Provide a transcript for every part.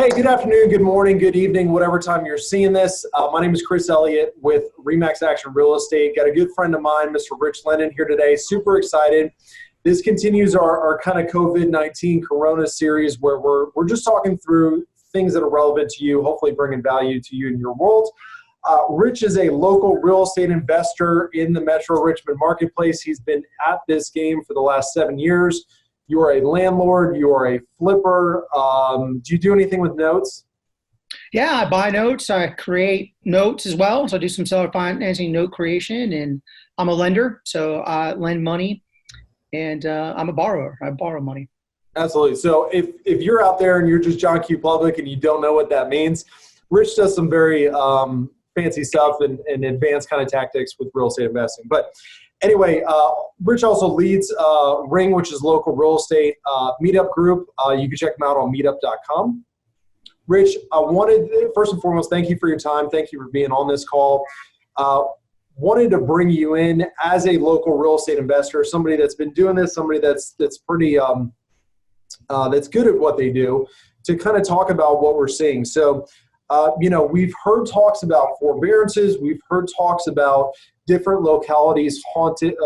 Hey, good afternoon, good morning, good evening, whatever time you're seeing this. My name is Chris Elliott with Remax Action Real Estate. Got a good friend of mine, Mr. Rich Lennon, here today. Super excited. This continues our kind of COVID-19 Corona series where we're just talking through things that are relevant to you, hopefully bringing value to you in your world. Rich is a local real estate investor in the Metro Richmond marketplace. He's been at this game for the last 7 years. You are a landlord, you are a flipper. Do you do anything with notes? Yeah, I buy notes. I create notes as well. So I do some seller financing note creation, and I'm a lender. So I lend money, and I'm a borrower. I borrow money. Absolutely. So if you're out there and you're just John Q. Public and you don't know what that means, Rich does some very fancy stuff and advanced kind of tactics with real estate investing. But anyway, Rich also leads Ring, which is local real estate meetup group. You can check them out on meetup.com. Rich, I wanted, first and foremost, thank you for your time. Thank you for being on this call. Wanted to bring you in as a local real estate investor, somebody that's been doing this, somebody that's pretty, that's good at what they do, to kind of talk about what we're seeing. So, we've heard talks about forbearances. We've heard talks about different localities halting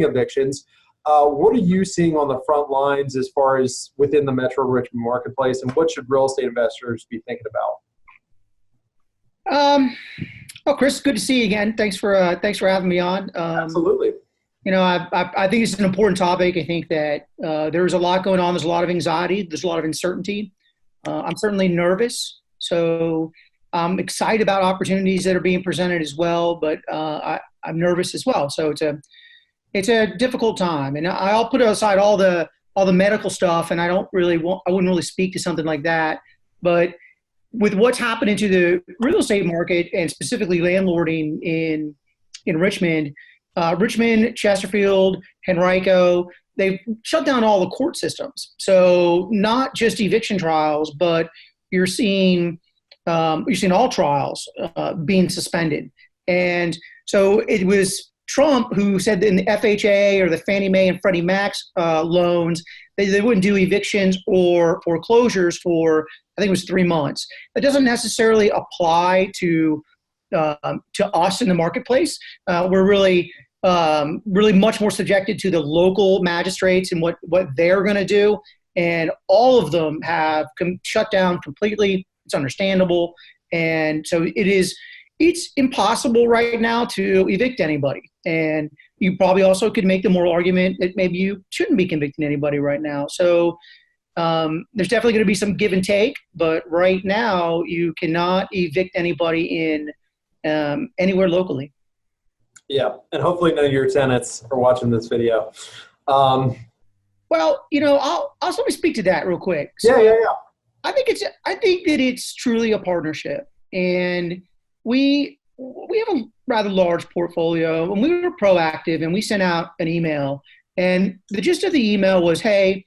evictions. What are you seeing on the front lines as far as within the Metro Richmond marketplace, and what should real estate investors be thinking about? Well, Chris, good to see you again. Thanks for having me on. Absolutely. I think it's an important topic. I think that there's a lot going on. There's a lot of anxiety. There's a lot of uncertainty. I'm certainly nervous. So I'm excited about opportunities that are being presented as well, but I'm nervous as well. So it's a difficult time, and I'll put aside all the medical stuff, and I wouldn't really speak to something like that. But with what's happening to the real estate market, and specifically landlording in Richmond, Chesterfield, Henrico, they've shut down all the court systems. So not just eviction trials, but you're seeing all trials being suspended. And so it was Trump who said that in the FHA or the Fannie Mae and Freddie Mac's loans, they wouldn't do evictions or foreclosures for, I think it was 3 months. That doesn't necessarily apply to us in the marketplace. We're really much more subjected to the local magistrates and what they're going to do. And all of them have shut down completely. It's understandable. And so it's impossible right now to evict anybody. And you probably also could make the moral argument that maybe you shouldn't be convicting anybody right now. So there's definitely going to be some give and take, but right now you cannot evict anybody in anywhere locally. Yeah, and hopefully none of your tenants are watching this video. Well, I'll let me speak to that real quick. So Yeah. I think that it's truly a partnership, and we have a rather large portfolio, and we were proactive, and we sent out an email, and the gist of the email was, hey,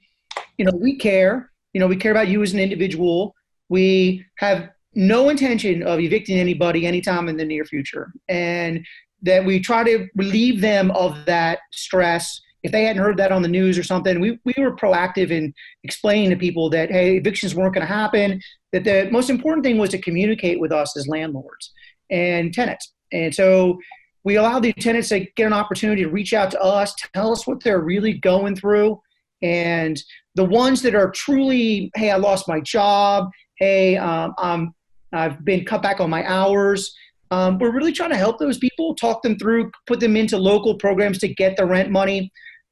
we care. We care about you as an individual. We have no intention of evicting anybody anytime in the near future, and that we try to relieve them of that stress. If they hadn't heard that on the news or something, we were proactive in explaining to people that, hey, evictions weren't going to happen, that the most important thing was to communicate with us as landlords and tenants. And so we allowed the tenants to get an opportunity to reach out to us, tell us what they're really going through. And the ones that are truly, hey, I lost my job, hey, I've been cut back on my hours, we're really trying to help those people, talk them through, put them into local programs to get the rent money,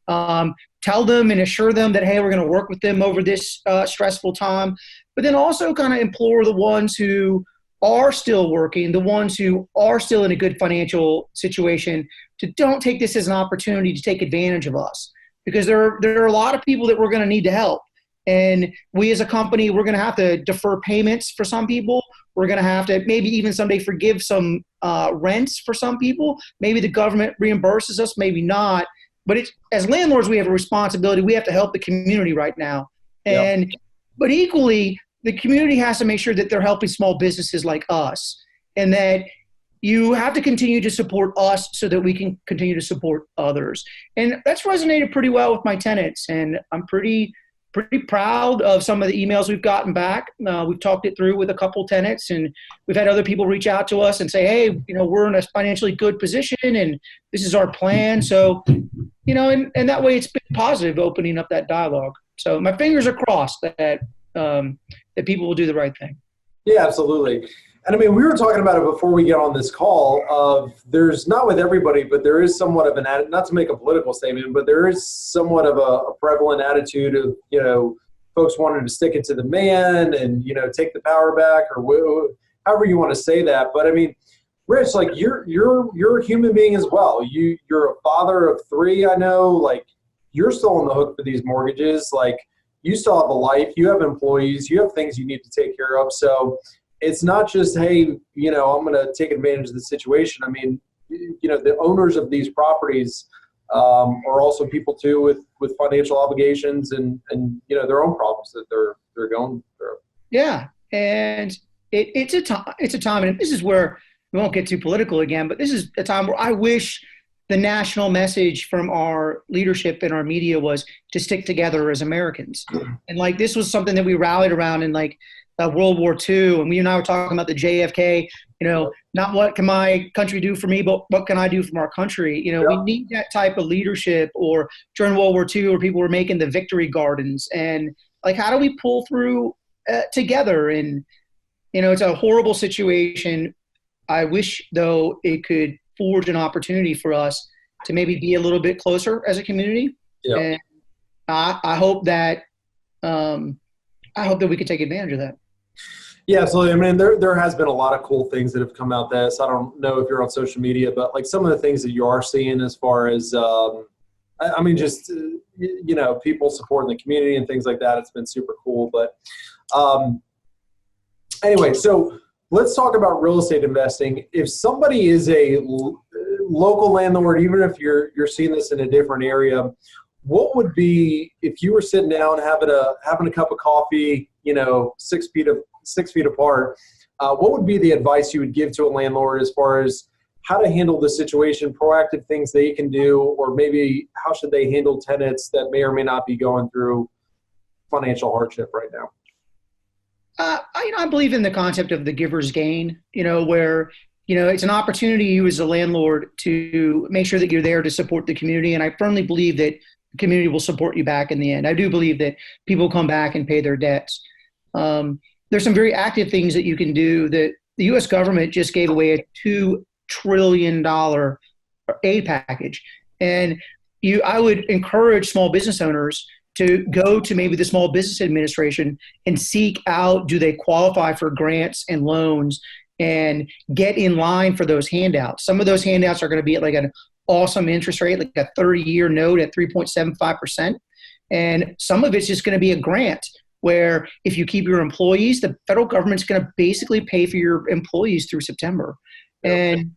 tell them and assure them that, hey, we're going to work with them over this stressful time, but then also kind of implore the ones who are still working, the ones who are still in a good financial situation, to don't take this as an opportunity to take advantage of us, because there are a lot of people that we're going to need to help. And we as a company, we're going to have to defer payments for some people. We're going to have to maybe even someday forgive some rents for some people. Maybe the government reimburses us, maybe not. But as landlords, we have a responsibility. We have to help the community right now. But equally, the community has to make sure that they're helping small businesses like us, and that you have to continue to support us so that we can continue to support others. And that's resonated pretty well with my tenants. And I'm pretty pretty proud of some of the emails we've gotten back. We've talked it through with a couple tenants, and we've had other people reach out to us and say, hey, we're in a financially good position and this is our plan. So, and that way it's been positive, opening up that dialogue. So my fingers are crossed that people will do the right thing. Yeah, absolutely. And I mean, we were talking about it before we get on this call of there's not with everybody, but there is somewhat of an attitude, not to make a political statement, but there is somewhat of a prevalent attitude of, folks wanting to stick it to the man and, take the power back or however you want to say that. But I mean, Rich, like you're a human being as well. You're a father of 3, I know, like you're still on the hook for these mortgages. Like you still have a life, you have employees, you have things you need to take care of. So it's not just, hey, I'm going to take advantage of the situation. I mean, the owners of these properties are also people too with financial obligations and their own problems that they're going through. Yeah, and it's a time, and this is where we won't get too political again, but this is a time where I wish the national message from our leadership and our media was to stick together as Americans. And like this was something that we rallied around in World War II, and we and I were talking about the JFK, not what can my country do for me, but what can I do for our country? We need that type of leadership. Or during World War II, where people were making the victory gardens, and like, how do we pull through together? And, it's a horrible situation. I wish, though, it could forge an opportunity for us to maybe be a little bit closer as a community. Yeah. And I hope that we could take advantage of that. Yeah, absolutely. I mean, there has been a lot of cool things that have come out this. I don't know if you're on social media, but like some of the things that you are seeing as far as, people supporting the community and things like that, it's been super cool. But anyway, so let's talk about real estate investing. If somebody is a local landlord, even if you're seeing this in a different area, what would be, if you were sitting down having a cup of coffee, 6 feet apart, what would be the advice you would give to a landlord as far as how to handle the situation, proactive things they can do, or maybe how should they handle tenants that may or may not be going through financial hardship right now? I believe in the concept of the giver's gain, where, it's an opportunity you as a landlord to make sure that you're there to support the community. And I firmly believe that the community will support you back in the end. I do believe that people come back and pay their debts. There's some very active things that you can do. That the U.S. government just gave away a $2 trillion aid package. And I would encourage small business owners to go to maybe the Small Business Administration and seek out, do they qualify for grants and loans, and get in line for those handouts. Some of those handouts are going to be at like an awesome interest rate, like a 30-year note at 3.75%. And some of it's just going to be a grant where if you keep your employees, the federal government's going to basically pay for your employees through September. And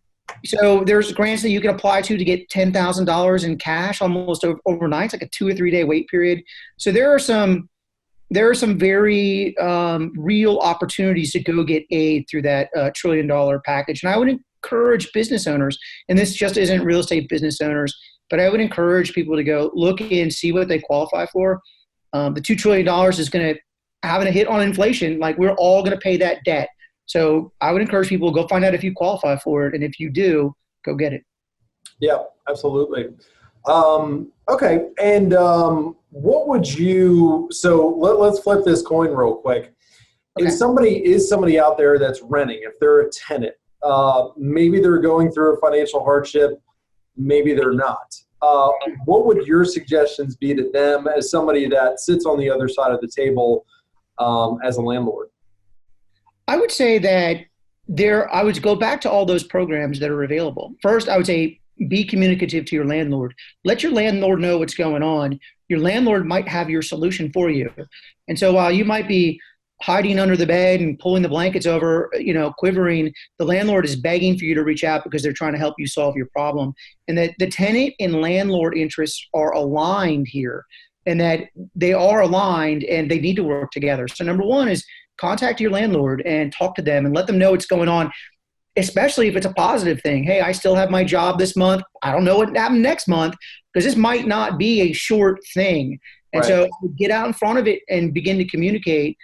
so there's grants that you can apply to get $10,000 in cash almost overnight. It's like a 2 or 3 day wait period. So there are some very real opportunities to go get aid through that $1 trillion package. And I would encourage business owners, and this just isn't real estate business owners, but I would encourage people to go look and see what they qualify for. The $2 trillion is going to have a hit on inflation. Like, we're all going to pay that debt. So I would encourage people to go find out if you qualify for it. And if you do, go get it. Yeah, absolutely. Okay. And what would you, so let's flip this coin real quick. Okay. If somebody out there that's renting, if they're a tenant, maybe they're going through a financial hardship, maybe they're not. What would your suggestions be to them as somebody that sits on the other side of the table as a landlord? I would say that I would go back to all those programs that are available. First, I would say be communicative to your landlord. Let your landlord know what's going on. Your landlord might have your solution for you. And so while you might be hiding under the bed and pulling the blankets over, quivering, the landlord is begging for you to reach out because they're trying to help you solve your problem. And that the tenant and landlord interests are aligned here, and that they are aligned and they need to work together. So number one is contact your landlord and talk to them and let them know what's going on, especially if it's a positive thing. Hey, I still have my job this month. I don't know what happened next month, because this might not be a short thing. And Right. so get out in front of it and begin to communicate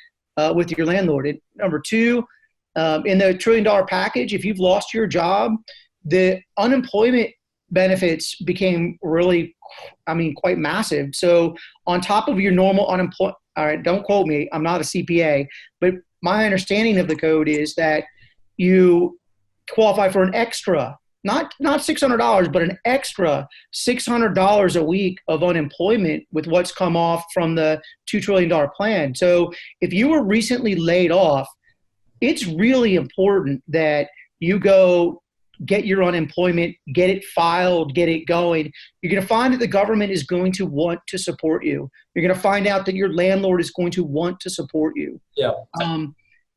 with your landlord. And number two, in the $1 trillion package, if you've lost your job, the unemployment benefits became really, quite massive. So on top of your normal unemployment, all right, don't quote me, I'm not a CPA, but my understanding of the code is that you qualify for an extra, not $600, but an extra $600 a week of unemployment with what's come off from the $2 trillion plan. So if you were recently laid off, it's really important that you go get your unemployment, get it filed, get it going. You're going to find that the government is going to want to support you. You're going to find out that your landlord is going to want to support you. Yeah.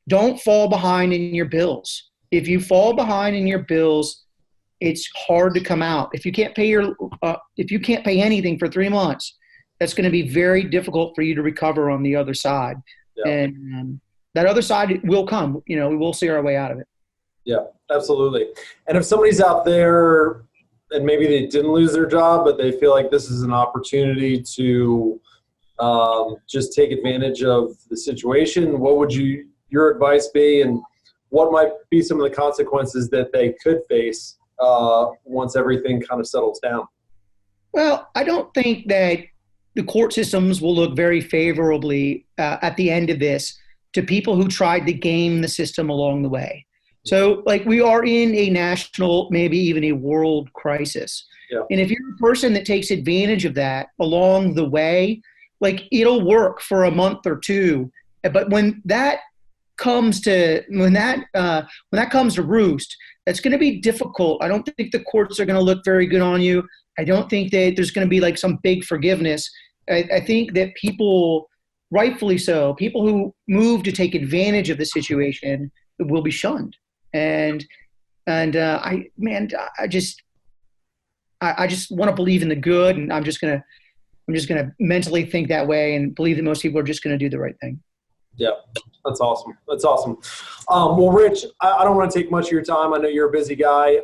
Don't fall behind in your bills. If you fall behind in your bills, it's hard to come out. If you can't pay anything for 3 months, that's going to be very difficult for you to recover on the other side. Yeah. And that other side will come. We will see our way out of it. Yeah, absolutely. And if somebody's out there and maybe they didn't lose their job, but they feel like this is an opportunity to just take advantage of the situation, what would your advice be, and what might be some of the consequences that they could face once everything kind of settles down? Well, I don't think that the court systems will look very favorably at the end of this to people who tried to game the system along the way. So we are in a national, maybe even a world crisis. Yeah. And if you're a person that takes advantage of that along the way, it'll work for a month or two. But when that comes to roost, that's going to be difficult. I don't think the courts are going to look very good on you. I don't think that there's going to be some big forgiveness. I think that people, rightfully so, people who move to take advantage of the situation will be shunned. And I just want to believe in the good, and I'm just gonna mentally think that way and believe that most people are just gonna do the right thing. Yeah, that's awesome. Well, Rich, I don't want to take much of your time. I know you're a busy guy.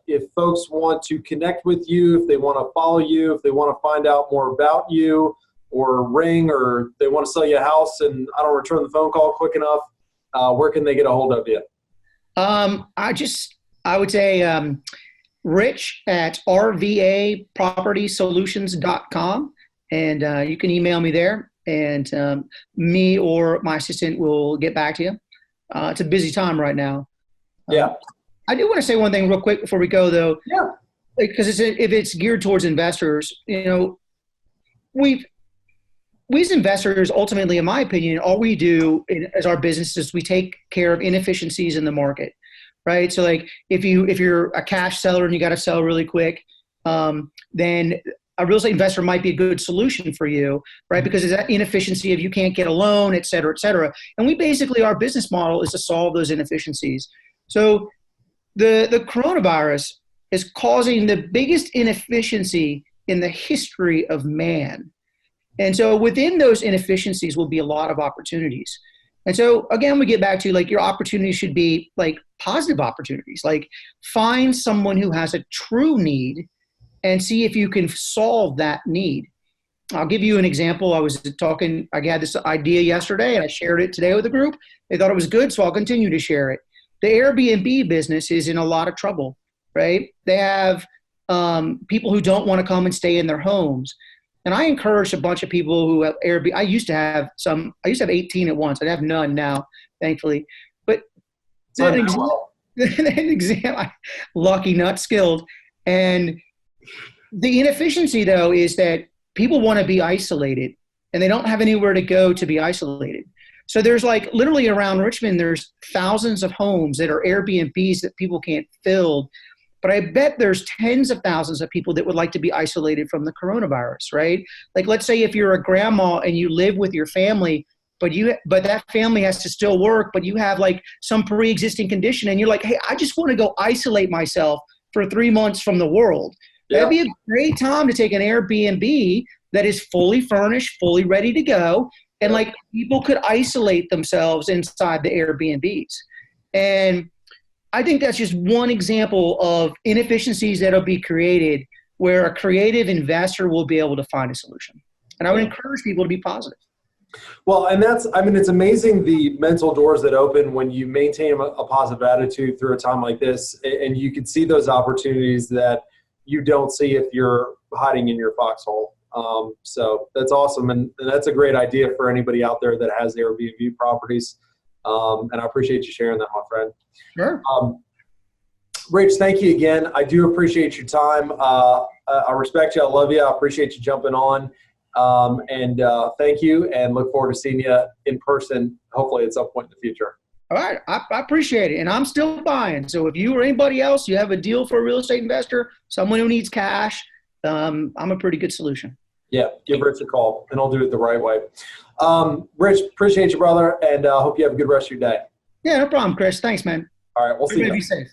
If folks want to connect with you, if they want to follow you, if they want to find out more about you, or ring, or they want to sell you a house and I don't return the phone call quick enough, where can they get a hold of you? I would say Rich at rvapropertysolutions.com, and you can email me there, and me or my assistant will get back to you. It's a busy time right now. Yeah. I do want to say one thing real quick before we go, though. Yeah. Because if it's geared towards investors, we as investors, ultimately, in my opinion, all we do as our business is we take care of inefficiencies in the market, right? So if you're a cash seller and you got to sell really quick, then a real estate investor might be a good solution for you, right? Because it's that inefficiency of you can't get a loan, et cetera, et cetera. And our business model is to solve those inefficiencies. So the coronavirus is causing the biggest inefficiency in the history of man. And so within those inefficiencies will be a lot of opportunities. And so again, we get back to your opportunities should be positive opportunities. Find someone who has a true need and see if you can solve that need. I'll give you an example. I had this idea yesterday and I shared it today with the group. They thought it was good, so I'll continue to share it. The Airbnb business is in a lot of trouble, right? They have people who don't want to come and stay in their homes. And I encourage a bunch of people who have Airbnb. I used to have 18 at once. I have none now, thankfully. But an example, lucky, not skilled. And the inefficiency, though, is that people want to be isolated, and they don't have anywhere to go to be isolated. So there's literally around Richmond, there's thousands of homes that are Airbnbs that people can't fill. But I bet there's tens of thousands of people that would like to be isolated from the coronavirus, right? Let's say if you're a grandma and you live with your family, but that family has to still work, but you have some pre-existing condition, and you're hey, I just want to go isolate myself for 3 months from the world. Yeah. That'd be a great time to take an Airbnb that is fully furnished, fully ready to go, and people could isolate themselves inside the Airbnbs. And I think that's just one example of inefficiencies that'll be created where a creative investor will be able to find a solution. And I would encourage people to be positive. Well, and it's amazing the mental doors that open when you maintain a positive attitude through a time like this, and you can see those opportunities that you don't see if you're hiding in your foxhole. So that's awesome. And that's a great idea for anybody out there that has Airbnb properties. And I appreciate you sharing that, my friend. Sure. Rich, thank you again. I do appreciate your time. I respect you. I love you. I appreciate you jumping on. And thank you, and look forward to seeing you in person, hopefully at some point in the future. All right. I appreciate it. And I'm still buying. So if you or anybody else, you have a deal for a real estate investor, someone who needs cash, I'm a pretty good solution. Yeah, give Rich a call, and I'll do it the right way. Rich, appreciate you, brother, and hope you have a good rest of your day. Yeah, no problem, Chris. Thanks, man. All right, we'll see you. Be safe.